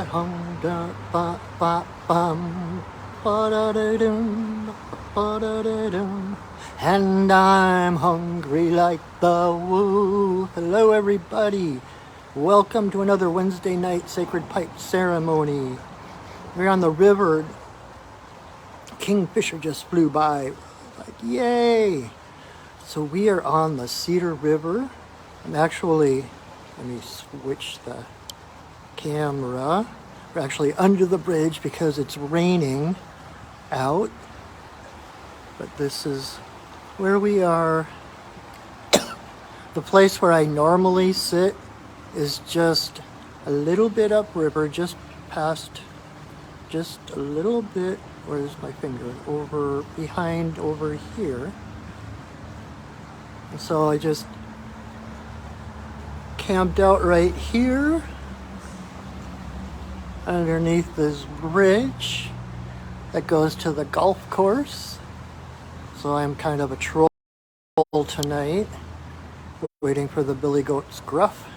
hum da ba ba bum ba da da dum ba da da dum. And I'm hungry like the woo. Hello, everybody. Welcome to another Wednesday night sacred pipe ceremony. We're on the river. Kingfisher just flew by. Like, yay! So we are on the Cedar River. I'm actually, let me switch the camera. We're actually under the bridge because it's raining out. But this is where we are. The place where I normally sit is just a little bit upriver, just past, just a little bit, where's my finger? Over here. And so I just camped out right here underneath this bridge that goes to the golf course. So I'm kind of a troll tonight, waiting for the billy goat's gruff.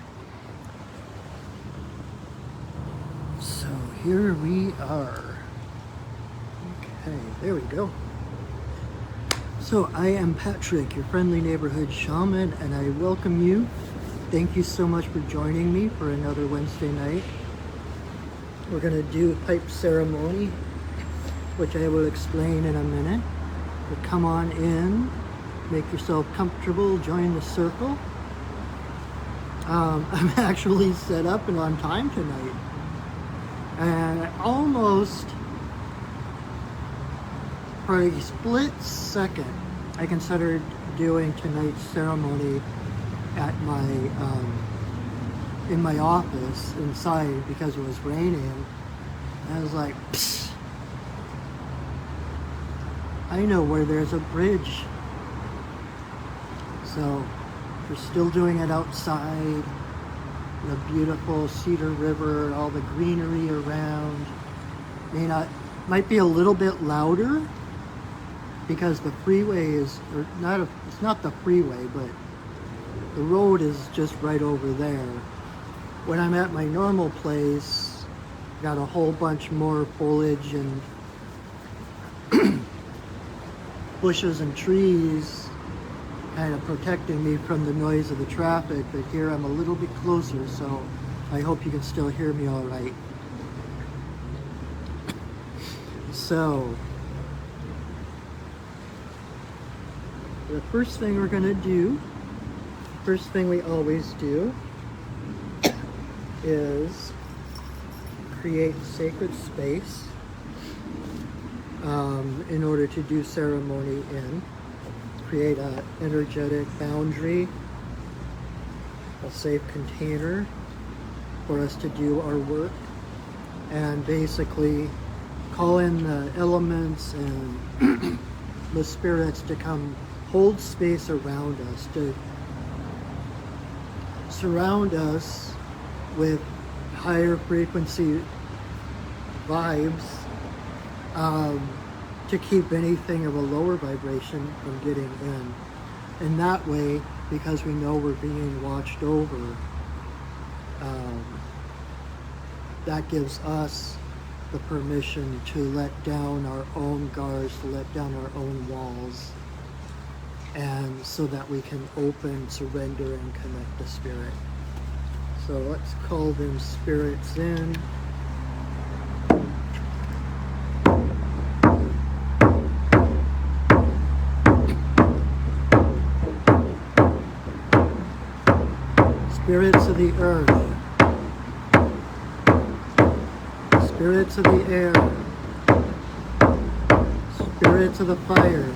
So here we are. Okay, there we go. So I am Patrick, your friendly neighborhood shaman, and I welcome you. Thank you so much for joining me for another Wednesday night. We're going to do a pipe ceremony, which I will explain in a minute. But come on in, make yourself comfortable, join the circle. I'm actually set up and on time tonight. And almost, for a split second, I considered doing tonight's ceremony at my in my office inside because it was raining. And I was like, psst, I know where there's a bridge. So we're still doing it outside, the beautiful Cedar River, all the greenery around. Might be a little bit louder because the freeway is, or not, it's not the freeway, but the road is just right over there. When I'm at my normal place, got a whole bunch more foliage and bushes and trees kind of protecting me from the noise of the traffic, but here I'm a little bit closer, so I hope you can still hear me all right. So, the first thing we're going to do, first thing we always do, is create sacred space in order to do ceremony in. Create an energetic boundary, a safe container for us to do our work, and basically call in the elements and the spirits to come hold space around us, to surround us with higher frequency vibes, to keep anything of a lower vibration from getting in. And that way, because we know we're being watched over, that gives us the permission to let down our own guards, to let down our own walls, and so that we can open, surrender, and connect to spirit. So let's call them spirits in. Spirits of the earth, spirits of the air, spirits of the fire,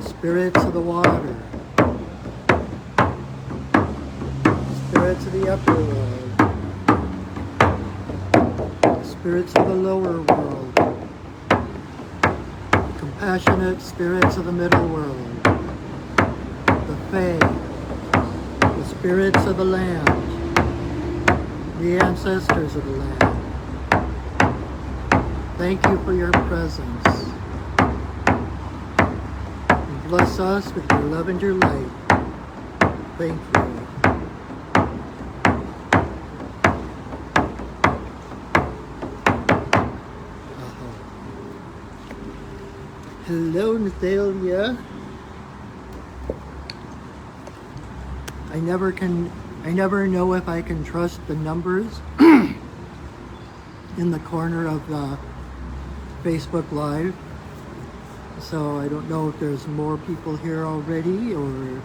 spirits of the water, spirits of the upper world, spirits of the lower world, the compassionate spirits of the middle world, the fae, the spirits of the land, the ancestors of the land. Thank you for your presence. And bless us with your love and your light. Thank you. Hello, Nathalia. I never know if I can trust the numbers in the corner of the Facebook Live. So I don't know if there's more people here already or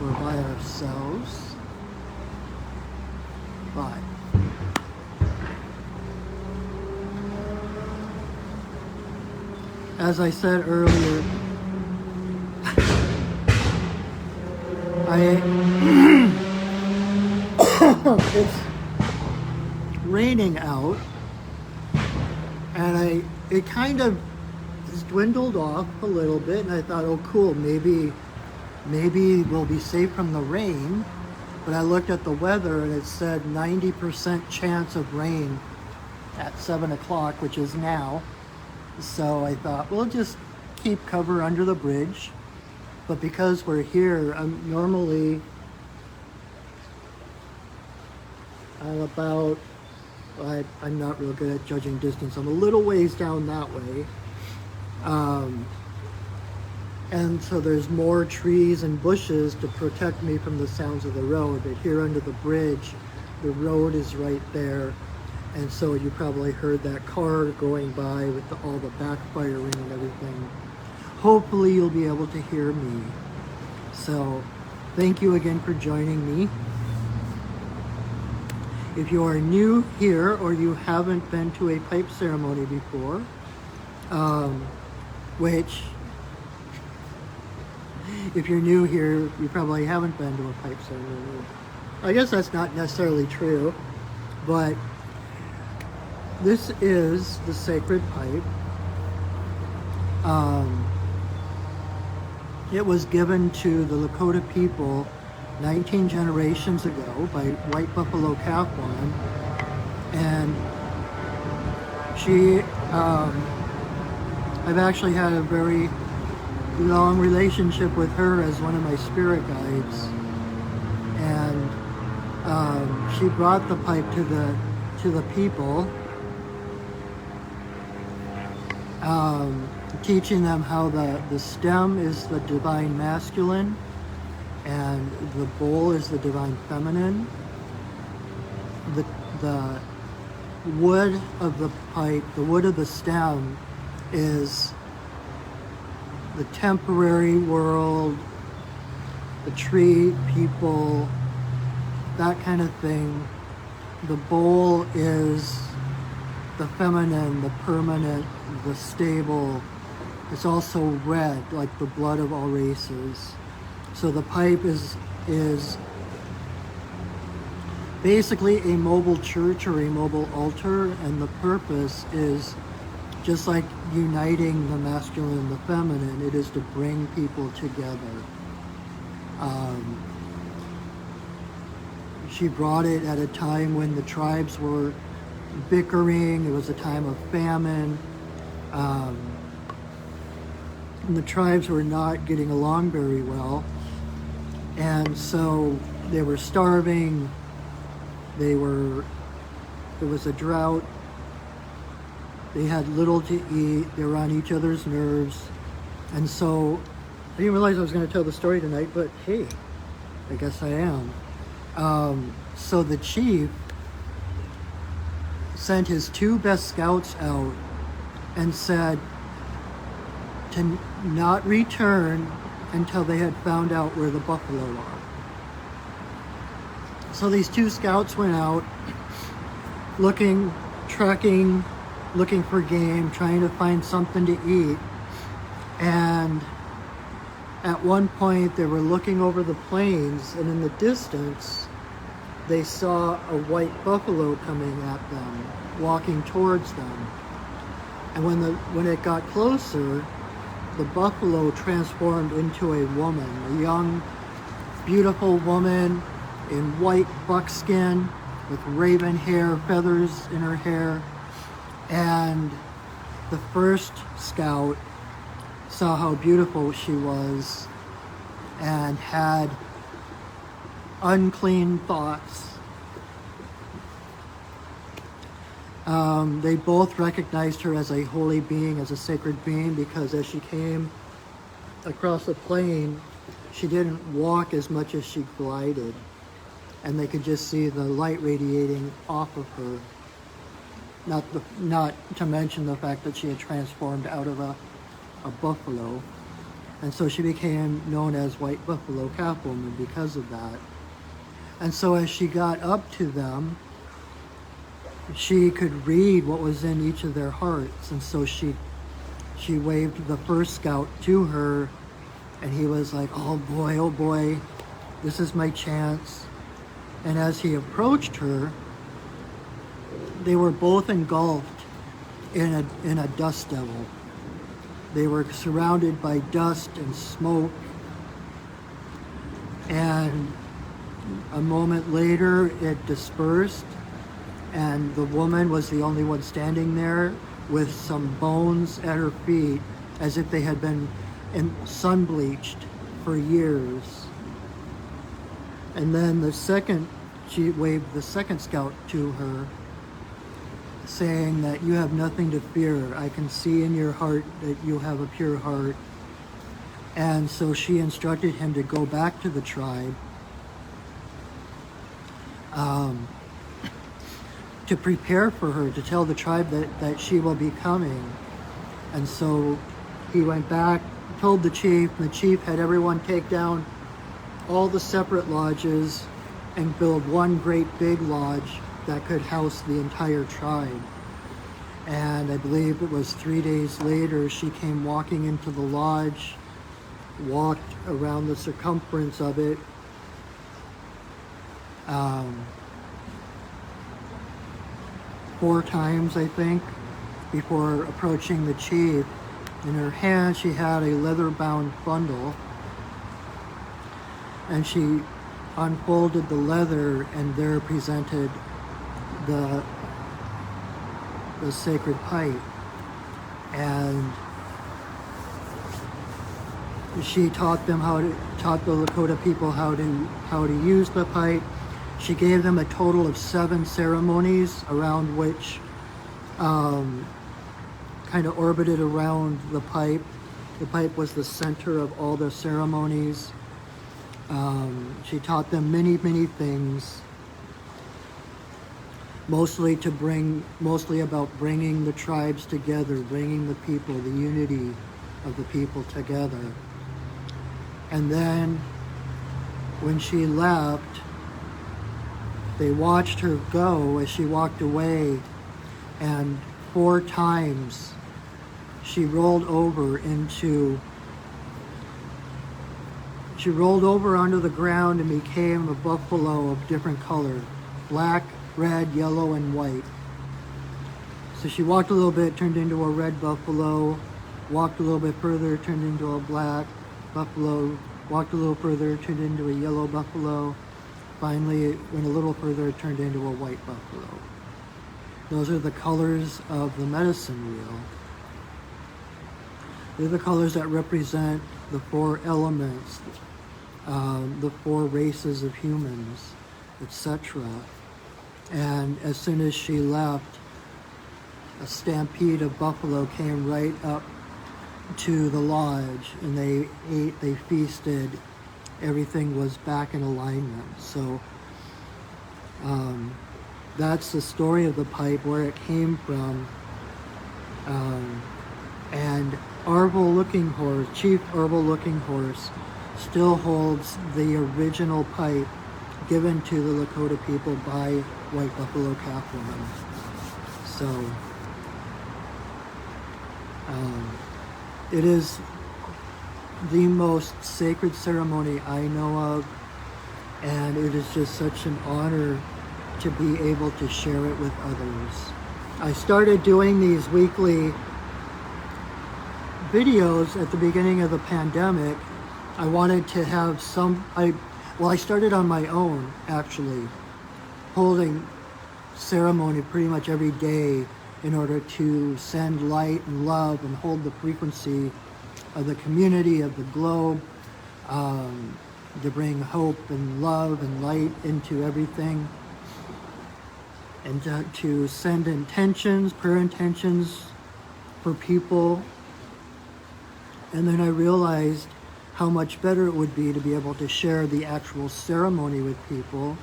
we're by ourselves. But as I said earlier, it's raining out, and it kind of has dwindled off a little bit, and I thought, oh cool, maybe we'll be safe from the rain. But I looked at the weather and it said 90% chance of rain at 7 o'clock, which is now. So I thought, we'll just keep cover under the bridge. But because we're here, I'm not real good at judging distance. I'm a little ways down that way. And so there's more trees and bushes to protect me from the sounds of the road. But here under the bridge, the road is right there. And so you probably heard that car going by with all the backfiring and everything. Hopefully you'll be able to hear me. So thank you again for joining me. If you are new here or you haven't been to a pipe ceremony before, which if you're new here, you probably haven't been to a pipe ceremony. I guess that's not necessarily true, but this is the sacred pipe. It was given to the Lakota people 19 generations ago by White Buffalo Capwan, and I've actually had a very long relationship with her as one of my spirit guides, and she brought the pipe to the people, teaching them how the stem is the divine masculine and the bowl is the divine feminine. The wood of the pipe, the wood of the stem, is the temporary world, the tree, people, that kind of thing. The bowl is the feminine, the permanent, the stable. It's also red, like the blood of all races. So the pipe is basically a mobile church or a mobile altar, and the purpose is just like uniting the masculine and the feminine. It is to bring people together. She brought it at a time when the tribes were bickering. It was a time of famine. And the tribes were not getting along very well. And so they were starving. There was a drought. They had little to eat. They were on each other's nerves. And so I didn't realize I was going to tell the story tonight, but hey, I guess I am. So the chief sent his 2 best scouts out and said to not return until they had found out where the buffalo are. So these 2 scouts went out looking, trekking, looking for game, trying to find something to eat. And at one point they were looking over the plains, and in the distance they saw a white buffalo coming at them, walking towards them. And when it got closer, the buffalo transformed into a woman, a young, beautiful woman in white buckskin with raven hair, feathers in her hair. And the first scout saw how beautiful she was and had unclean thoughts. They both recognized her as a holy being, as a sacred being, because as she came across the plain, she didn't walk as much as she glided, and they could just see the light radiating off of her. Not to mention the fact that she had transformed out of a buffalo, and so she became known as White Buffalo Calf Woman because of that. And so as she got up to them, she could read what was in each of their hearts, and so she waved the first scout to her, and he was like, oh boy, this is my chance. And as he approached her, they were both engulfed in a dust devil. They were surrounded by dust and smoke, and a moment later it dispersed, and the woman was the only one standing there with some bones at her feet, as if they had been sun bleached for years. And then she waved the second scout to her, saying that you have nothing to fear. I can see in your heart that you have a pure heart. And so she instructed him to go back to the tribe, to prepare for her, to tell the tribe that she will be coming. And so he went back, told the chief, and the chief had everyone take down all the separate lodges and build one great big lodge that could house the entire tribe. And I believe it was 3 days later, she came walking into the lodge, walked around the circumference of it, 4 times, I think, before approaching the chief. In her hand, she had a leather-bound bundle, and she unfolded the leather, and there presented the sacred pipe. And she taught the Lakota people how to use the pipe. She gave them a total of 7 ceremonies around which kind of orbited around the pipe. The pipe was the center of all the ceremonies. She taught them many things, mostly about bringing the tribes together, bringing the people, the unity of the people together. And then when she left, they watched her go as she walked away, and 4 times she rolled over onto the ground and became a buffalo of different color: black, red, yellow, and white. So she walked a little bit, turned into a red buffalo, walked a little bit further, turned into a black buffalo, walked a little further, turned into a yellow buffalo. Finally, it went a little further, turned into a white buffalo. Those are the colors of the medicine wheel. They're the colors that represent the 4 elements, the 4 races of humans, etc. And as soon as she left, a stampede of buffalo came right up to the lodge, and they ate, they feasted. Everything was back in alignment. So that's the story of the pipe, where it came from. And Arvel Looking Horse, Chief Arvel Looking Horse, still holds the original pipe given to the Lakota people by White Buffalo Calf Woman. So it is the most sacred ceremony I know of, and it is just such an honor to be able to share it with others. I started doing these weekly videos at the beginning of the pandemic. I wanted to have I started on my own, actually, holding ceremony pretty much every day in order to send light and love and hold the frequency of the community, of the globe, to bring hope and love and light into everything. and to send intentions, prayer intentions for people. And then I realized how much better it would be to be able to share the actual ceremony with people,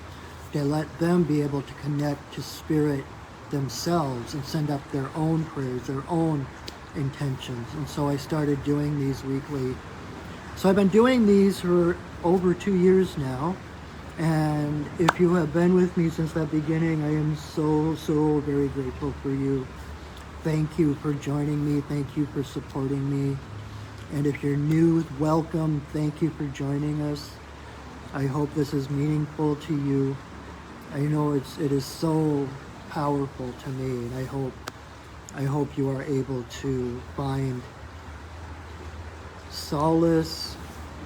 to let them be able to connect to spirit themselves and send up their own prayers, their own intentions. And so I started doing these weekly. So I've been doing these for over 2 years now. And if you have been with me since that beginning, I am so, so very grateful for you. Thank you for joining me. Thank you for supporting me. And if you're new, welcome. Thank you for joining us. I hope this is meaningful to you. I know it is so powerful to me, and I hope you are able to find solace,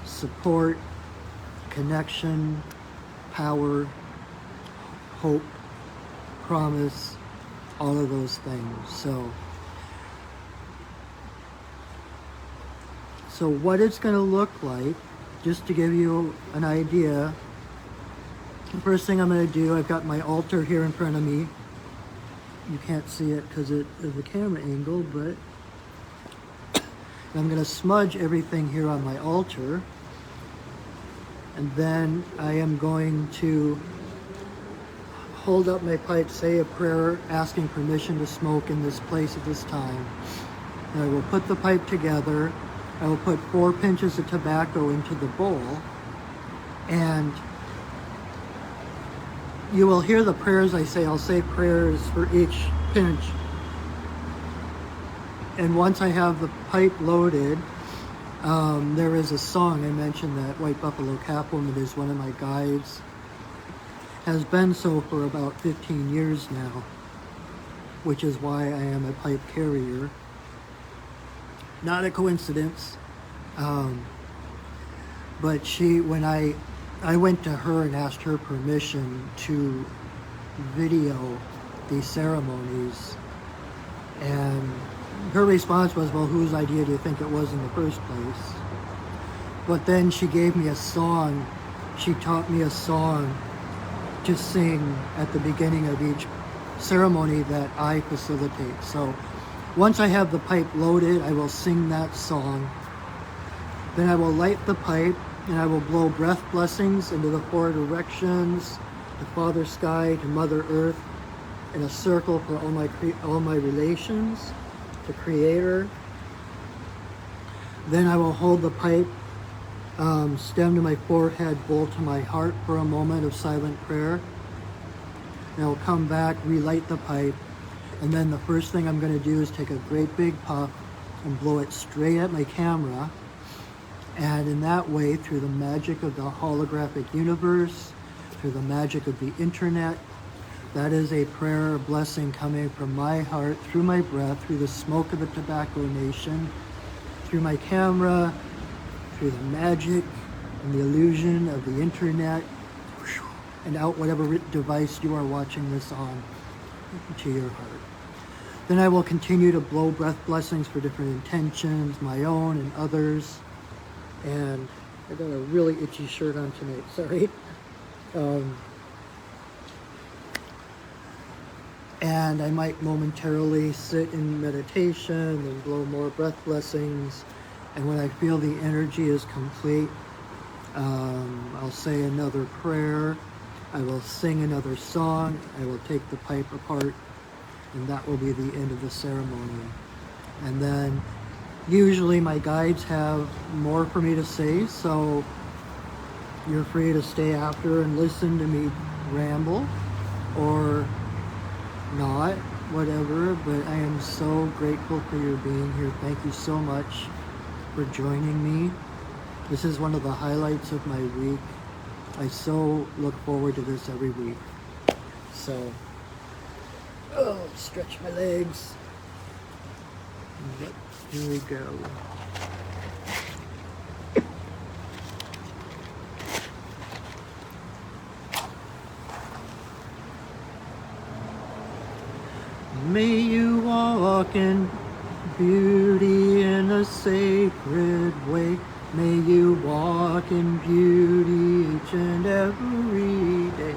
support, connection, power, hope, promise, all of those things. So what it's going to look like, just to give you an idea, the first thing I'm going to do, I've got my altar here in front of me. You can't see it because of the camera angle, but I'm going to smudge everything here on my altar. And then I am going to hold up my pipe, say a prayer, asking permission to smoke in this place at this time. And I will put the pipe together. I will put 4 pinches of tobacco into the bowl. And you will hear the prayers I say. I'll say prayers for each pinch. And once I have the pipe loaded, there is a song. I mentioned that White Buffalo Capwoman is one of my guides. Has been so for about 15 years now, which is why I am a pipe carrier. Not a coincidence. But when I went to her and asked her permission to video these ceremonies, and her response was, well, whose idea do you think it was in the first place? But then she gave me a song. She taught me a song to sing at the beginning of each ceremony that I facilitate. So once I have the pipe loaded, I will sing that song. Then I will light the pipe and I will blow breath blessings into the 4 directions, to Father Sky, to Mother Earth, in a circle for all my relations, to Creator. Then I will hold the pipe stem to my forehead, bowl to my heart for a moment of silent prayer. And I'll come back, relight the pipe, and then the first thing I'm going to do is take a great big puff and blow it straight at my camera. And in that way, through the magic of the holographic universe, through the magic of the internet, that is a prayer, a blessing coming from my heart, through my breath, through the smoke of the Tobacco Nation, through my camera, through the magic and the illusion of the internet, and out whatever device you are watching this on, to your heart. Then I will continue to blow breath blessings for different intentions, my own and others. And I got a really itchy shirt on tonight, sorry. And I might momentarily sit in meditation and blow more breath blessings. And when I feel the energy is complete, I'll say another prayer. I will sing another song. I will take the pipe apart, and that will be the end of the ceremony. And then usually my guides have more for me to say, so you're free to stay after and listen to me ramble, or not, whatever. But I am so grateful for your being here. Thank you so much for joining me. This is one of the highlights of my week. I so look forward to this every week. So, stretch my legs. Yep, here we go. May you walk in beauty in a sacred way. May you walk in beauty each and every day.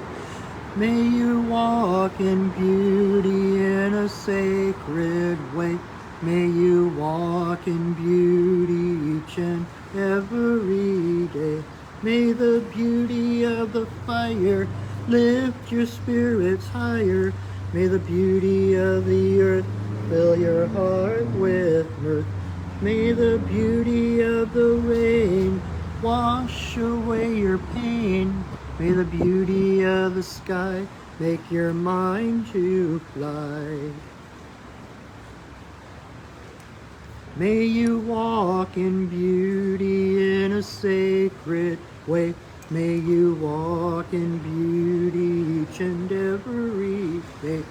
May you walk in beauty in a sacred way. May you walk in beauty each and every day. May the beauty of the fire lift your spirits higher. May the beauty of the earth fill your heart with mirth. May the beauty of the rain wash away your pain. May the beauty of the sky make your mind to fly. May you walk in beauty in a sacred way. May you walk in beauty each and every day.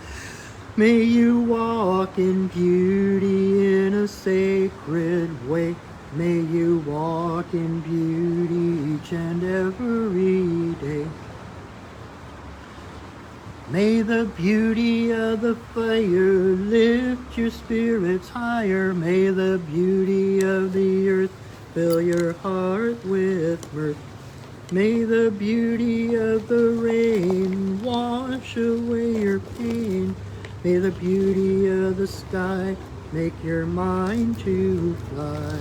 May you walk in beauty in a sacred way. May you walk in beauty each and every day. May the beauty of the fire lift your spirits higher. May the beauty of the earth fill your heart with mirth. May the beauty of the rain wash away your pain. May the beauty of the sky make your mind to fly.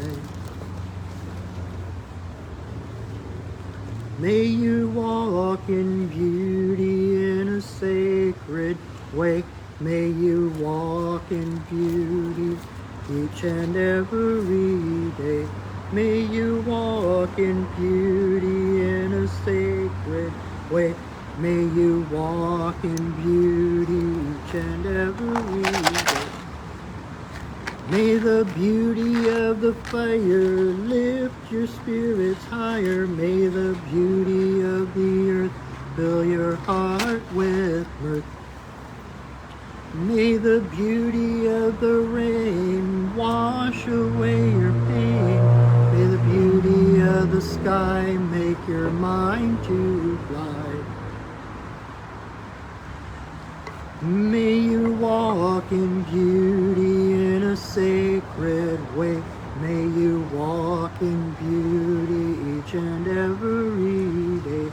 May you walk in beauty in a sacred way. May you walk in beauty each and every day. May you walk in beauty in a sacred way. May you walk in beauty each and every day. May the beauty of the fire lift your spirits higher. May the beauty of the earth fill your heart with mirth. May the beauty of the rain wash away your pain. May the beauty of the sky make your mind to fly. May you walk in beauty in a sacred way. May you walk in beauty each and every day.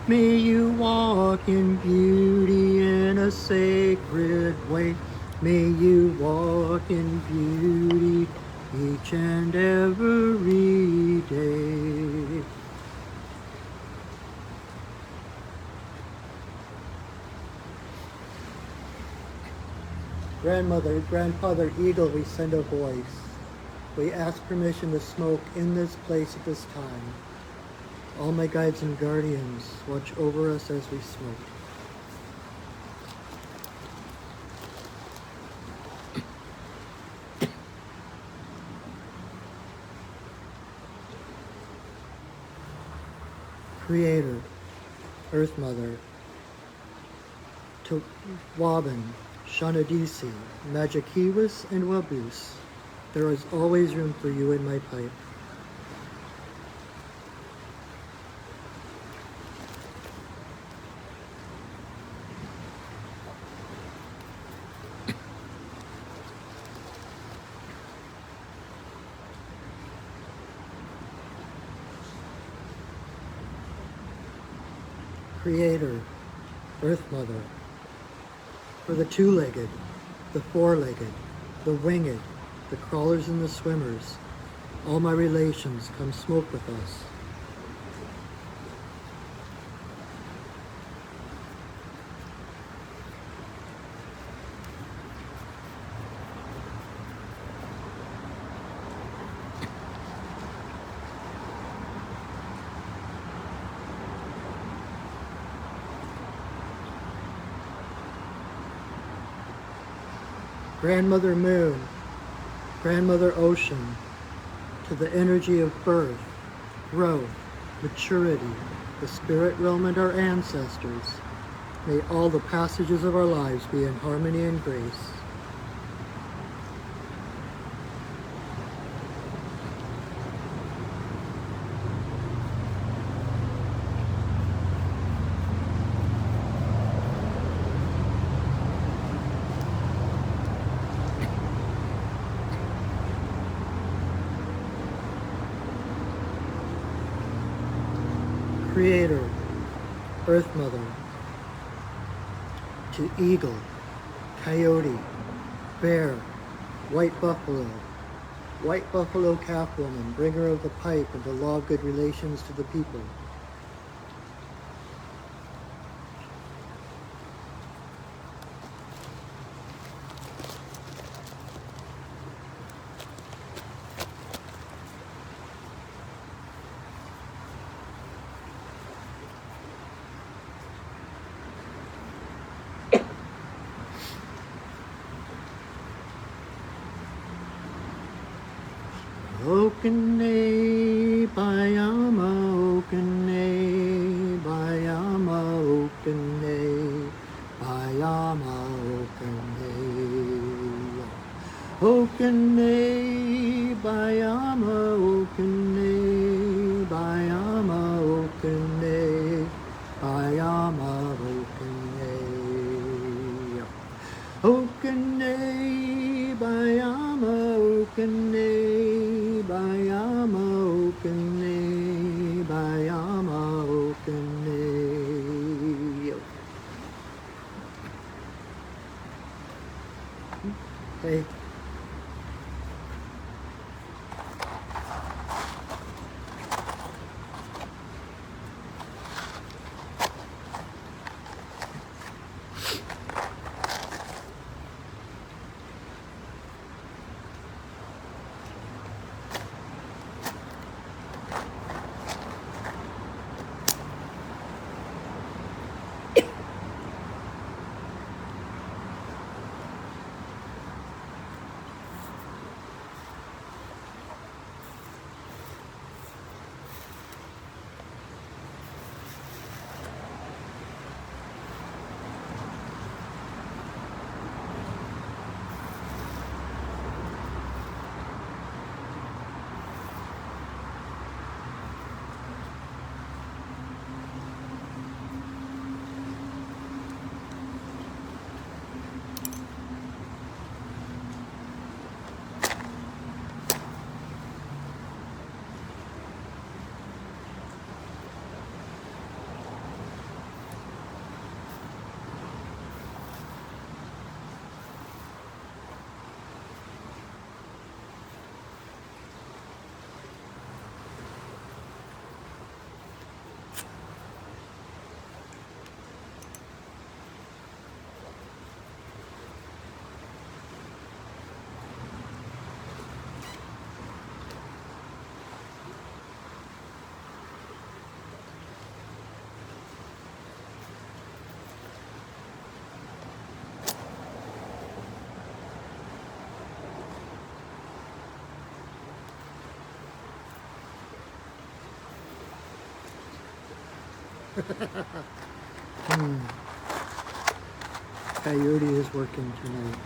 May you walk in beauty in a sacred way. May you walk in beauty each and every day. Grandmother, Grandfather Eagle, we send a voice. We ask permission to smoke in this place at this time. All my guides and guardians, watch over us as we smoke. Creator, Earth Mother, Wabin, Shanadisi, Magikiwas, and Wabus, there is always room for you in my pipe. Creator, Earth Mother, for the two-legged, the four-legged, the winged, the crawlers and the swimmers, all my relations, come smoke with us. Grandmother Moon, Grandmother Ocean, to the energy of birth, growth, maturity, the spirit realm and our ancestors, may all the passages of our lives be in harmony and grace. Creator, Earth Mother, to eagle, coyote, bear, white buffalo calf woman, bringer of the pipe and the law of good relations to the people. Okene bayama okene bayama okene bayama okene okene bayama okene bayama okene bayama okene okene bayama okene bayama okene bayama okene. Hey. Coyote is working tonight.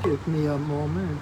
Give me a moment.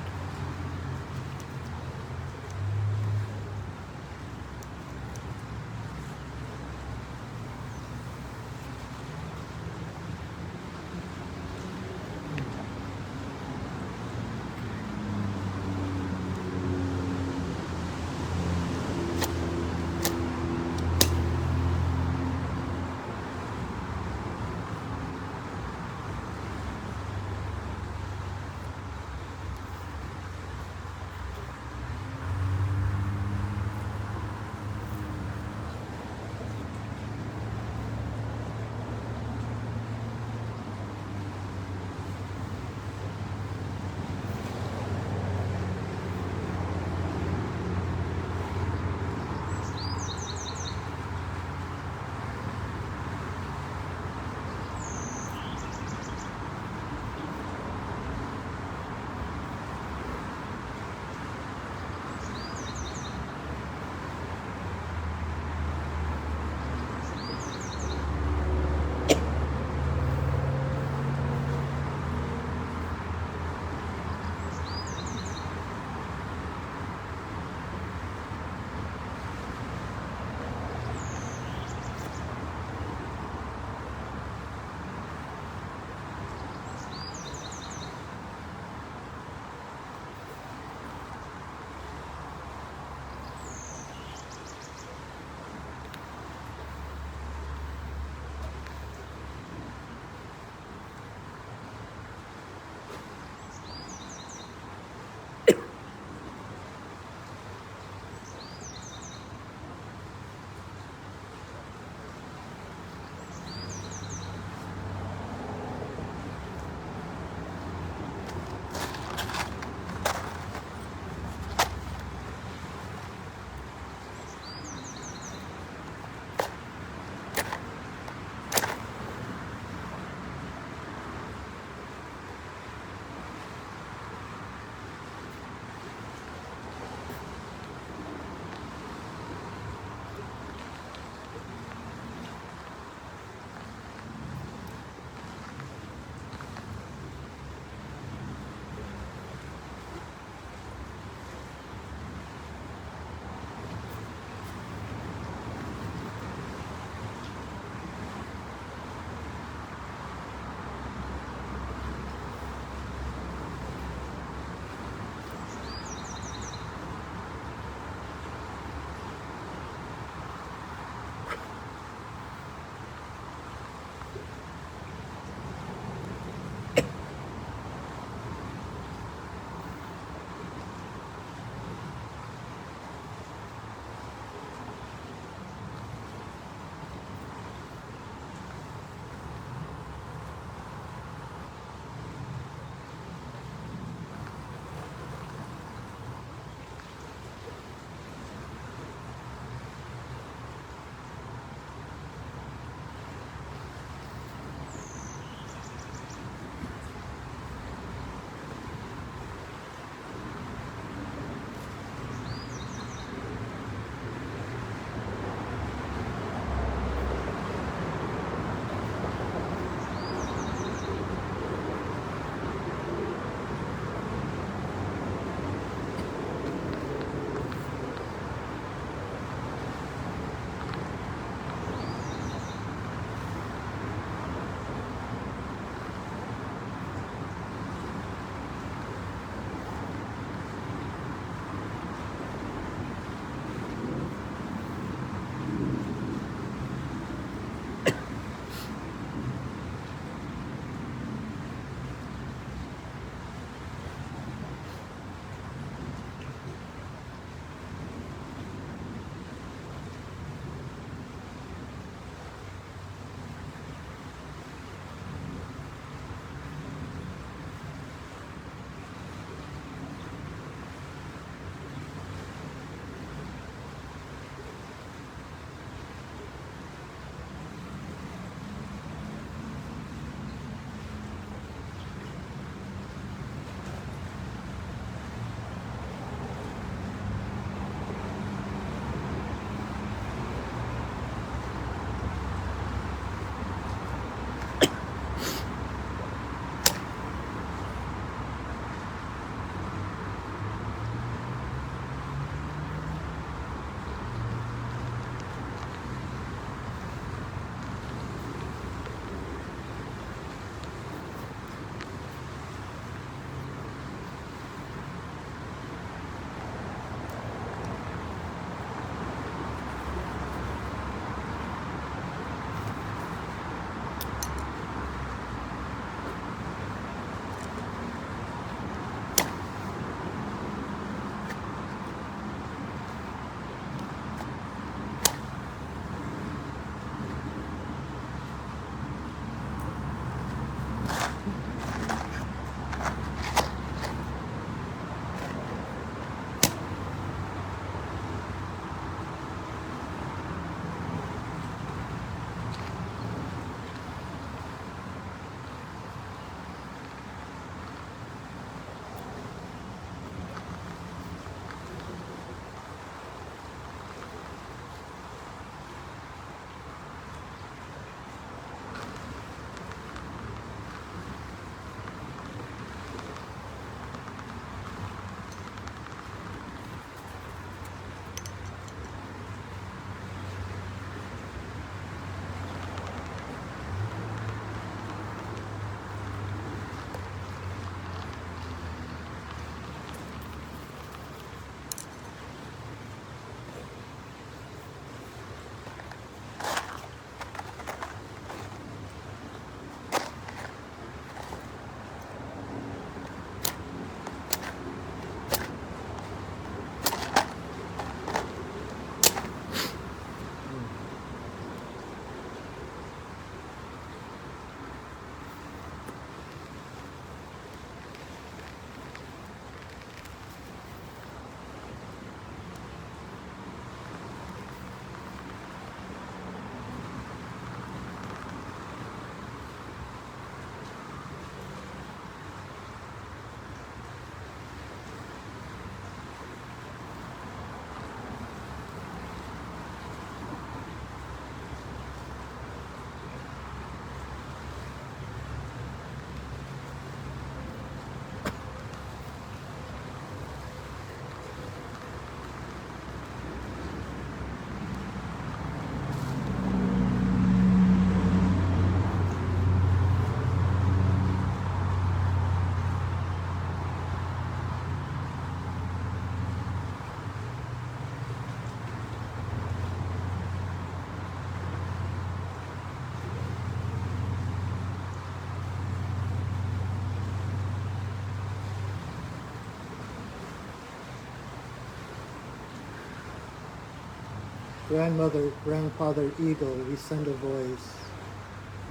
grandmother, grandfather eagle, we send a voice.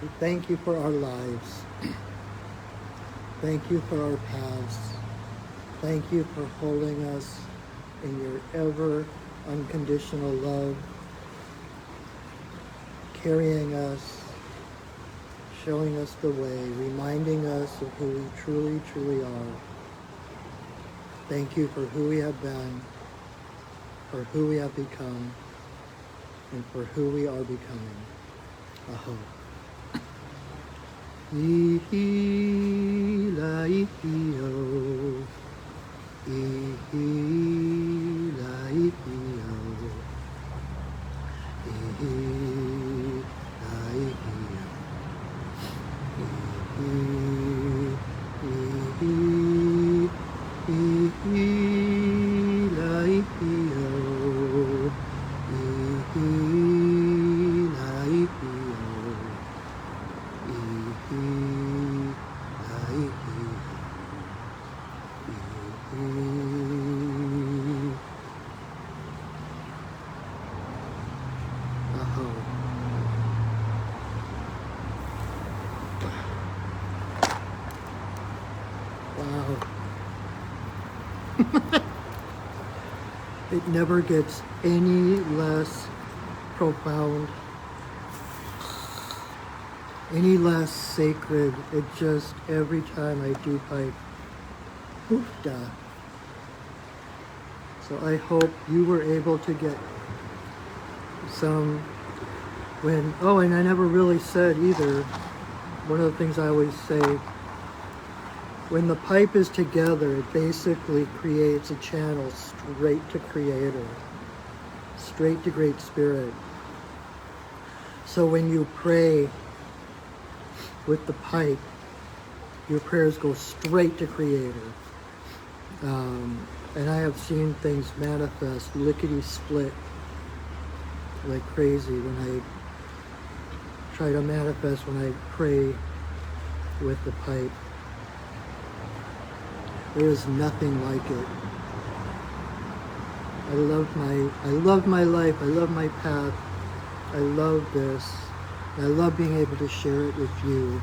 We thank you for our lives. Thank you for our paths. Thank you for holding us in your ever unconditional love, carrying us, showing us the way, reminding us of who we truly, truly are. Thank you for who we have been, for who we have become, and for who we are becoming. Aho. Ihi la ihi o. Ihi la ihi o. Ihi la ihi o. Ihi la ihi o. Ihi la ihi o. Ihi la ihi o. Aho. Wow. It never gets any less profound, any less sacred. It just, every time I do pipe, hoofda. So I hope you were able to get some when, oh, and I never really said either, one of the things I always say, when the pipe is together, it basically creates a channel straight to Creator, straight to Great Spirit. So when you pray with the pipe, your prayers go straight to Creator. And I have seen things manifest lickety-split like crazy when I try to manifest, when I pray with the pipe. There is nothing like it. I love my life. I love my path. I love this. I love being able to share it with you.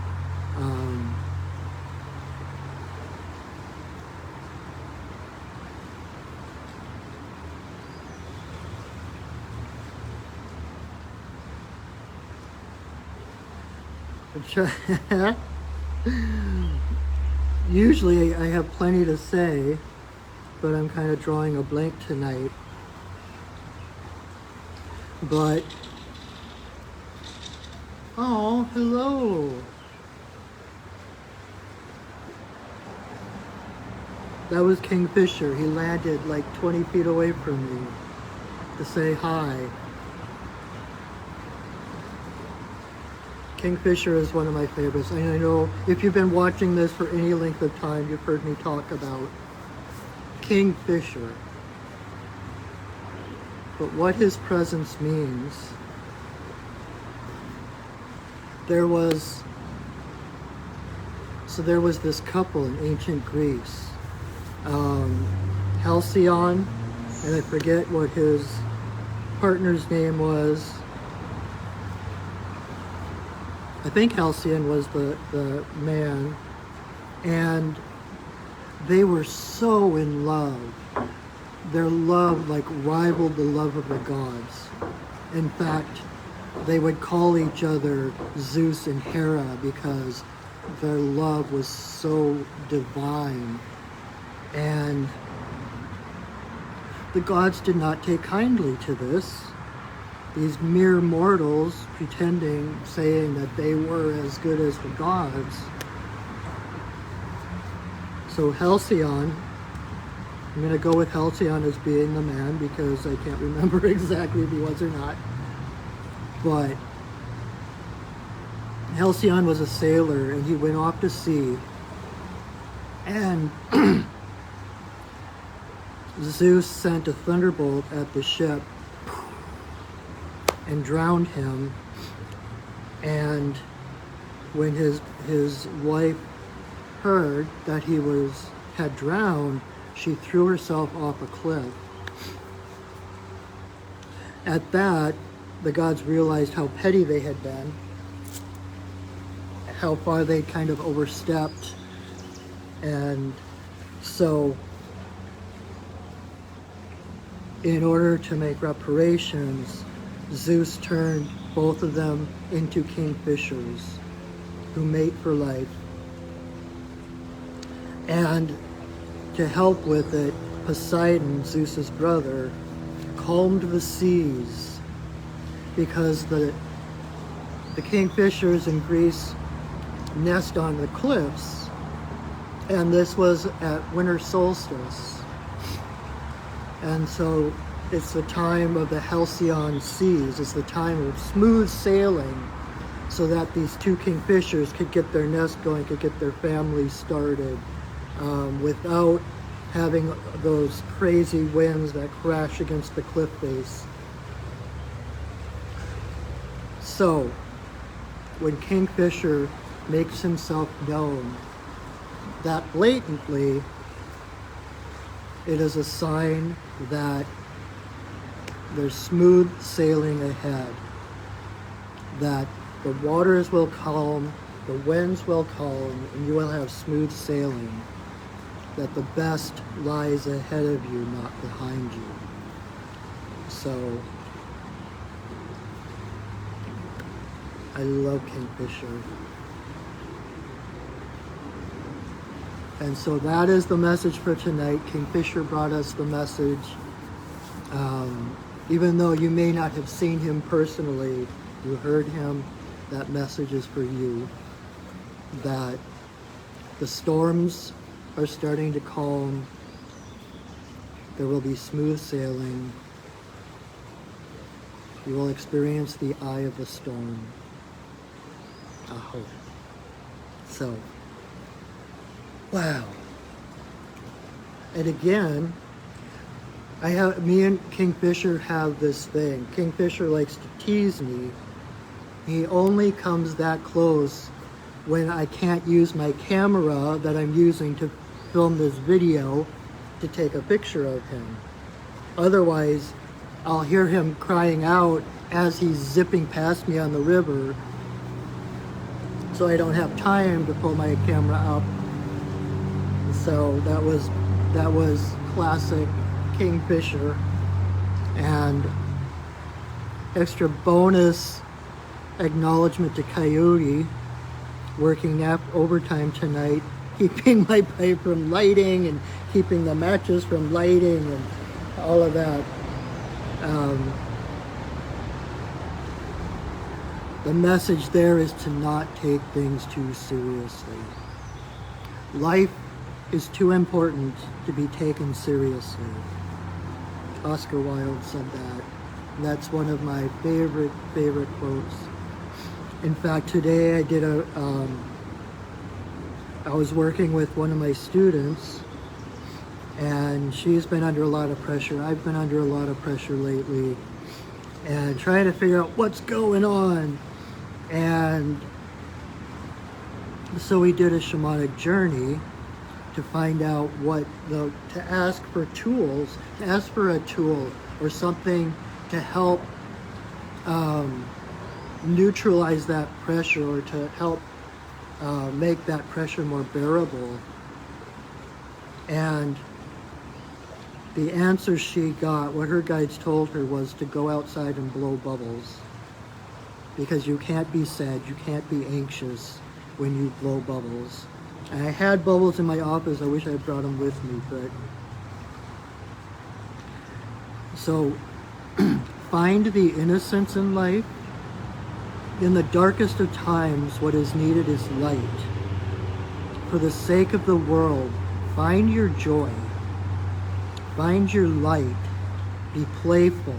Usually I have plenty to say, but I'm kind of drawing a blank tonight. But, oh, hello. That was Kingfisher. He landed like 20 feet away from me to say hi. Kingfisher is one of my favorites. And I know if you've been watching this for any length of time, you've heard me talk about Kingfisher. But what his presence means, there was this couple in ancient Greece, Halcyon, and I forget what his partner's name was. I think Halcyon was the man, and they were so in love. Their love like rivaled the love of the gods. In fact, they would call each other Zeus and Hera because their love was so divine. And the gods did not take kindly to this. These mere mortals pretending, saying that they were as good as the gods. So Halcyon, I'm going to go with Halcyon as being the man because I can't remember exactly if he was or not. But Halcyon was a sailor and he went off to sea. And Zeus sent a thunderbolt at the ship and drowned him. And when his wife heard that he had drowned, she threw herself off a cliff. At that, the gods realized how petty they had been, how far they'd kind of overstepped, and so in order to make reparations, Zeus turned both of them into kingfishers who mate for life. And to help with it, Poseidon, Zeus's brother, calmed the seas, because the kingfishers in Greece nest on the cliffs, and this was at winter solstice. And so it's the time of the halcyon seas. It's the time of smooth sailing, so that these two kingfishers could get their nest going, could get their family started, without having those crazy winds that crash against the cliff face. So, when Kingfisher makes himself known that blatantly, it is a sign that there's smooth sailing ahead, that the waters will calm, the winds will calm, and you will have smooth sailing, that the best lies ahead of you, not behind you. So, I love Kingfisher. And so that is the message for tonight. Kingfisher brought us the message. Even though you may not have seen him personally, you heard him, that message is for you. That the storms are starting to calm. There will be smooth sailing. You will experience the eye of the storm. I hope. So, wow. And again, me and Kingfisher have this thing. Kingfisher likes to tease me. He only comes that close when I can't use my camera that I'm using to film this video to take a picture of him. Otherwise, I'll hear him crying out as he's zipping past me on the river, so I don't have time to pull my camera up. So that was classic Kingfisher. And extra bonus acknowledgement to Coyote, working overtime tonight, keeping my pipe from lighting and keeping the matches from lighting and all of that. The message there is to not take things too seriously. Life is too important to be taken seriously. Oscar Wilde said that. And that's one of my favorite quotes. In fact, today I was working with one of my students, and she's been under a lot of pressure. I've been under a lot of pressure lately, and trying to figure out what's going on. And so we did a shamanic journey to find out to ask for tools, to ask for a tool or something to help neutralize that pressure, or to help make that pressure more bearable. And the answer she got, what her guides told her, was to go outside and blow bubbles. Because you can't be sad, you can't be anxious when you blow bubbles. And I had bubbles in my office. I wish I had brought them with me, but... So, find the innocence in life. In the darkest of times, what is needed is light. For the sake of the world, find your joy. Find your light. Be playful.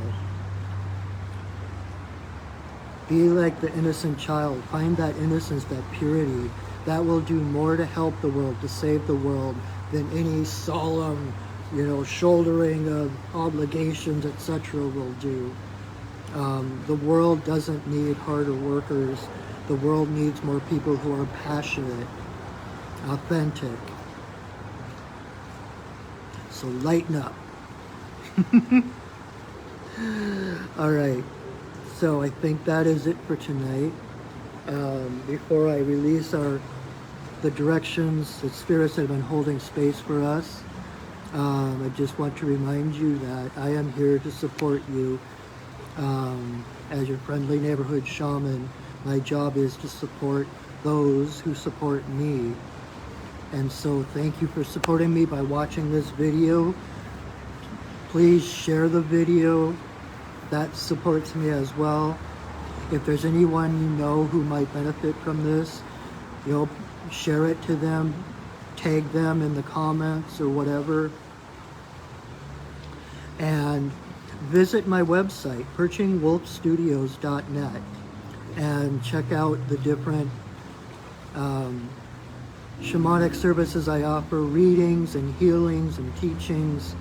Be like the innocent child. Find that innocence, that purity. That will do more to help the world, to save the world, than any solemn, shouldering of obligations, etc. will do. The world doesn't need harder workers. The world needs more people who are passionate, authentic. So lighten up. All right. So I think that is it for tonight. Before I release the directions that spirits have been holding space for us, I just want to remind you that I am here to support you as your friendly neighborhood shaman. My job is to support those who support me. And so thank you for supporting me by watching this video. Please share the video. That supports me as well. If there's anyone you know who might benefit from this, share it to them, tag them in the comments or whatever. And visit my website, perchingwolfstudios.net, and check out the different shamanic services I offer, readings and healings and teachings.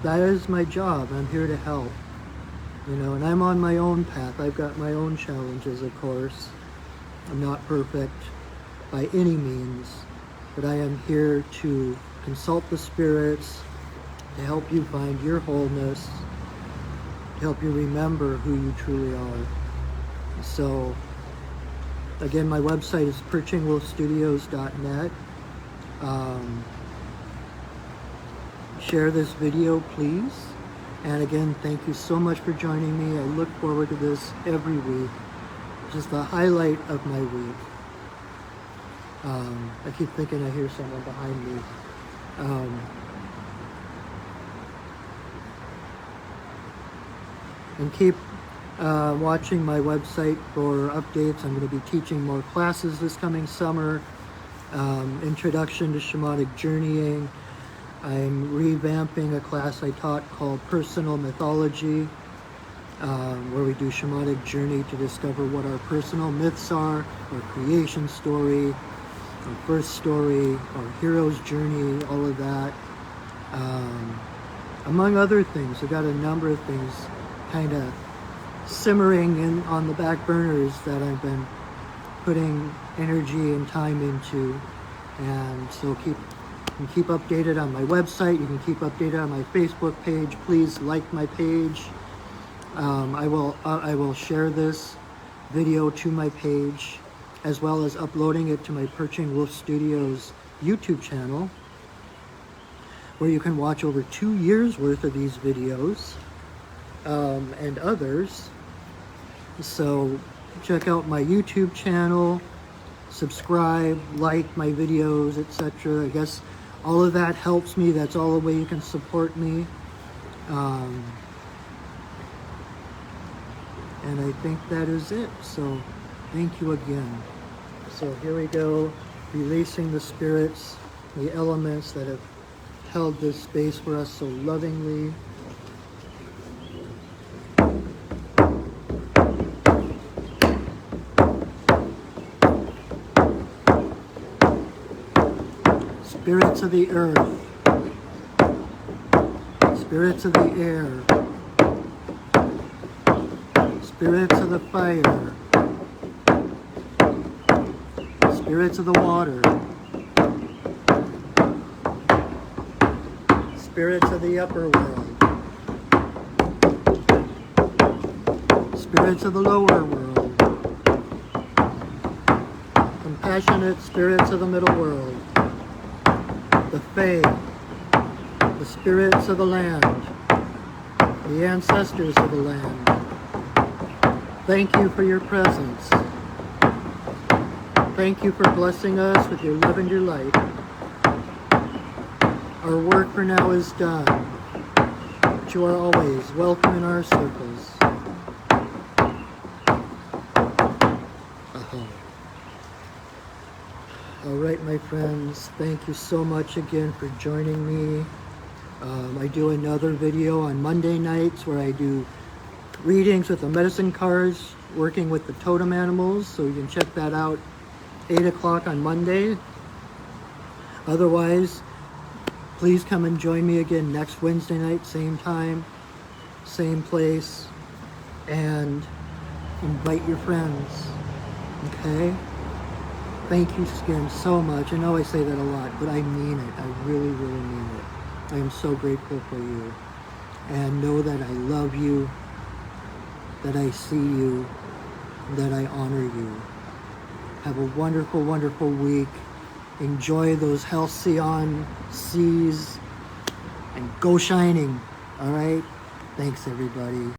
That is my job. I'm here to help, and I'm on my own path. I've got my own challenges, of course. I'm not perfect by any means, but I am here to consult the spirits, to help you find your wholeness, to help you remember who you truly are. So, again, my website is perchingwolfstudios.net. Share this video, please. And again, thank you so much for joining me. I look forward to this every week. Just the highlight of my week. I keep thinking I hear someone behind me. And keep watching my website for updates. I'm going to be teaching more classes this coming summer. Introduction to Shamanic Journeying. I'm revamping a class I taught called Personal Mythology, where we do shamanic journey to discover what our personal myths are, our creation story, our birth story, our hero's journey, all of that. Among other things, I've got a number of things kind of simmering on the back burners that I've been putting energy and time into. And so you can keep updated on my website. You can keep updated on my Facebook page. Please like my page. I will share this video to my page, as well as uploading it to my Perching Wolf Studios YouTube channel, where you can watch over 2 years worth of these videos and others. So check out my YouTube channel, subscribe, like my videos, etc. I guess all of that helps me. That's all the way you can support me. And I think that is it. So thank you again. So here we go, releasing the spirits, the elements that have held this space for us so lovingly. Spirits of the earth, spirits of the air, spirits of the fire, spirits of the water, spirits of the upper world, spirits of the lower world, compassionate spirits of the middle world, the Fae, the spirits of the land, the ancestors of the land. Thank you for your presence. Thank you for blessing us with your love and your light. Our work for now is done, but you are always welcome in our circles. All right, my friends, thank you so much again for joining me. I do another video on Monday nights where I do readings with the medicine cards, working with the totem animals, so you can check that out 8 o'clock on Monday. Otherwise, please come and join me again next Wednesday night, same time, same place, and invite your friends, okay? Thank you, Skin, so much. I know I say that a lot, but I mean it. I really, really mean it. I am so grateful for you. And know that I love you, that I see you, that I honor you. Have a wonderful, wonderful week. Enjoy those halcyon seas and go shining. All right? Thanks, everybody.